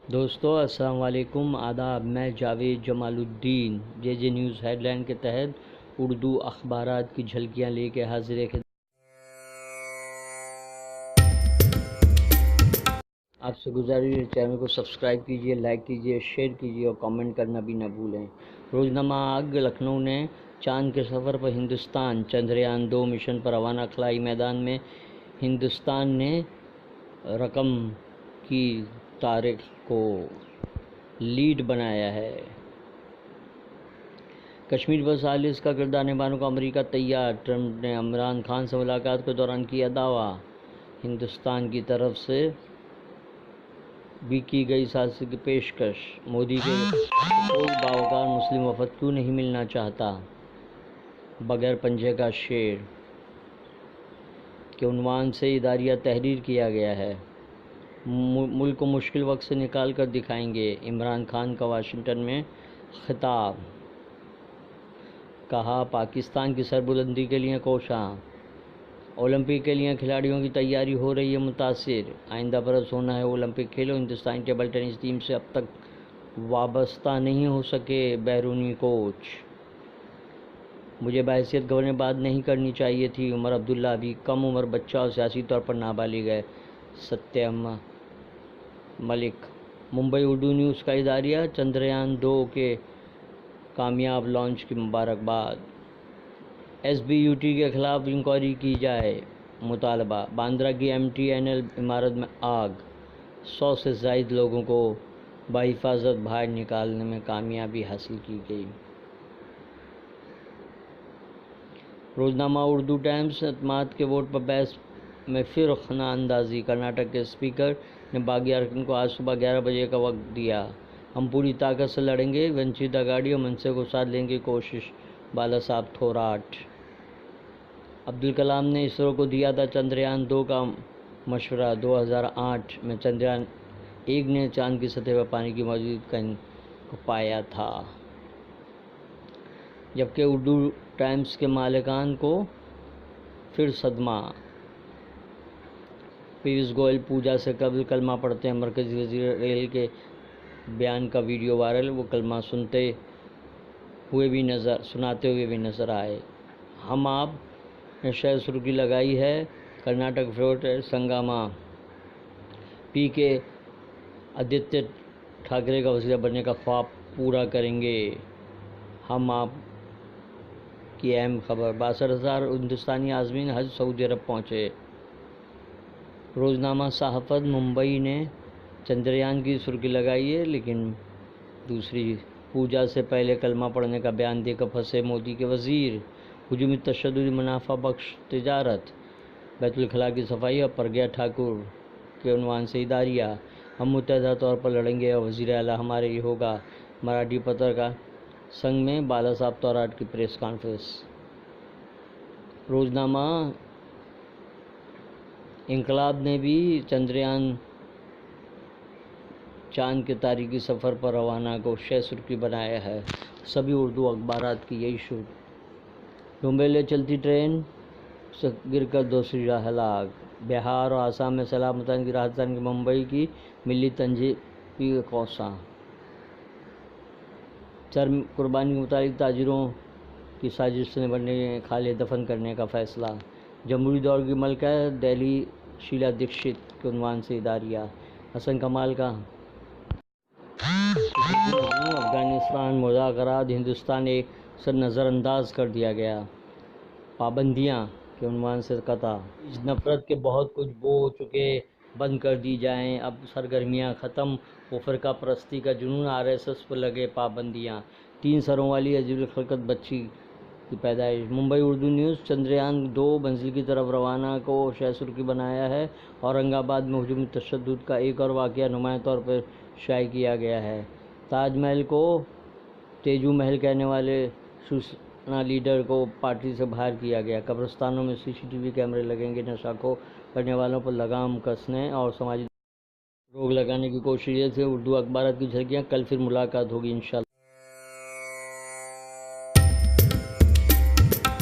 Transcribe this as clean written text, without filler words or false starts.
دوستو السلام علیکم، آداب۔ میں جاوید جمال الدین جے جے نیوز ہیڈ لائن کے تحت اردو اخبارات کی جھلکیاں لے کے حاضر ہے۔ آپ سے گزارش ہے چینل کو سبسکرائب کیجیے، لائک کیجیے، شیئر کیجیے اور کامنٹ کرنا بھی نہ بھولیں۔ روزنامہ آگ لکھنؤ نے چاند کے سفر پر ہندوستان چندریان 2 مشن پر روانہ۔ خلائی میدان میں ہندوستان نے رقم کی تاریخ کو لیڈ بنایا ہے۔ کشمیر پر ثالث کا کردار نبھانے کو امریکہ تیار۔ ٹرمپ نے عمران خان سے ملاقات کے دوران کیا دعویٰ۔ ہندوستان کی طرف سے بھی کی گئی ثالثی کی پیشکش۔ مودی کے کوئی باوقار مسلم وفد کیوں نہیں ملنا چاہتا؟ بغیر پنجے کا شیر کے عنوان سے اداریہ تحریر کیا گیا ہے۔ ملک کو مشکل وقت سے نکال کر دکھائیں گے، عمران خان کا واشنگٹن میں خطاب۔ کہا پاکستان کی سربلندی کے لیے کوشاں۔ اولمپک کے لیے کھلاڑیوں کی تیاری ہو رہی ہے متاثر۔ آئندہ برس ہونا ہے اولمپک کھیلوں۔ ہندوستانی ٹیبل ٹینس ٹیم سے اب تک وابستہ نہیں ہو سکے بیرونی کوچ۔ مجھے بحیثیت گورنر بات نہیں کرنی چاہیے تھی۔ عمر عبداللہ ابھی کم عمر بچہ اور سیاسی طور پر نابالغ ہے۔ ستیہ ملک۔ ممبئی اردو نیوز کا اداریہ چندریان 2 کے کامیاب لانچ کی مبارکباد۔ ایس بی یو ٹی کے خلاف انکوائری کی جائے مطالبہ۔ باندرہ کی ایم ٹی این ایل عمارت میں آگ۔ 100 سے زائد لوگوں کو بحفاظت باہر نکالنے میں کامیابی حاصل کی گئی۔ روزنامہ اردو ٹائمز۔ اعتماد کے ووٹ پر بحث میں پھر خانہ اندازی۔ کرناٹک کے اسپیکر نے باغی اراکین کو آج صبح 11 بجے کا وقت دیا۔ ہم پوری طاقت سے لڑیں گے، ونچیتا گاڑی اور منصے کو ساتھ لینے کی کوشش، بالا صاحب تھوراٹ۔ عبدالکلام نے اسرو کو دیا تھا چندریان 2 کا مشورہ۔ 2008 میں چندریان 1 نے چاند کی سطح پر پانی کی موجودگی کو پایا تھا۔ جبکہ اردو ٹائمز کے مالکان کو پھر صدمہ۔ پیوش گوئل پوجا سے قبل کلمہ پڑھتے ہیں۔ مرکزی وزیر ریل کے بیان کا ویڈیو وائرل۔ وہ کلمہ سناتے ہوئے بھی نظر آئے۔ ہم آپ نے شہر سرخی لگائی ہے۔ کرناٹک فلوٹ سنگما۔ پی کے آدتیہ ٹھاکرے کا وزیر بننے کا خواب پورا کریں گے۔ ہم آپ کی اہم خبر۔ 62,000 ہندوستانی عازمین حج سعودی عرب پہنچے۔ روزنامہ صحافت۔ ممبئی نے چندریان کی سرخی لگائی ہے، لیکن دوسری پوجا سے پہلے کلمہ پڑھنے کا بیان دے کر پھنسے مودی کے وزیر۔ ہجومی تشدد، منافع بخش تجارت، بیت الخلاء کی صفائی اور پرگیہ ٹھاکر کے عنوان سے اداریہ۔ ہم متحدہ طور پر لڑیں گے اور وزیر اعلیٰ ہمارے لیے ہوگا۔ مراٹھی پترکار سنگھ میں بالا صاحب تھوراٹ کی پریس کانفرنس۔ روزنامہ انقلاب نے بھی چندریان چاند کے تاریخی سفر پر روانہ کو شہ سرخی بنایا ہے۔ سبھی اردو اخبارات کی یہی شروع۔ ڈومبے لے چلتی ٹرین سے گر کر 2 شہری ہلاک۔ بہار اور آسام میں سیلاب متاثرین کی راحت کی ممبئی کی ملی تنظیم کوساں۔ چرم قربانی کے متعلق تاجروں کی سازش سے نمٹنے کھالے دفن کرنے کا فیصلہ۔ جمہوری دور کی ملکہ دہلی شیلا دیکشت کے عنوان سے اداریہ۔ حسن کمال کا افغانستان مذاکرات ہندوستان ایک سے نظر انداز کر دیا گیا۔ پابندیاں کے عنوان سے قطع۔ نفرت کے بہت کچھ بو چکے، بند کر دی جائیں۔ اب سرگرمیاں ختم ہو فرقہ پرستی کا جنون۔ آر ایس ایس پر لگے پابندیاں۔ 3 سروں والی عجیب الخلقت بچی کی پیدائش۔ ممبئی اردو نیوز۔ چندریان 2 منزل کی طرف روانہ کو شہ سرخی بنایا ہے۔ اورنگ آباد میں ہجومی تشدد کا ایک اور واقعہ نمایاں طور پر شائع کیا گیا ہے۔ تاج محل کو تیجو محل کہنے والے شیوسینا لیڈر کو پارٹی سے باہر کیا گیا۔ قبرستانوں میں سی سی ٹی وی کیمرے لگیں گے۔ نشہ کھو کرنے والوں پر لگام کسنے اور سماجی روک لگانے کی کوشش۔ یہ تھے اردو اخبارات کی جھلکیاں۔ کل پھر ملاقات ہوگی انشاءاللہ۔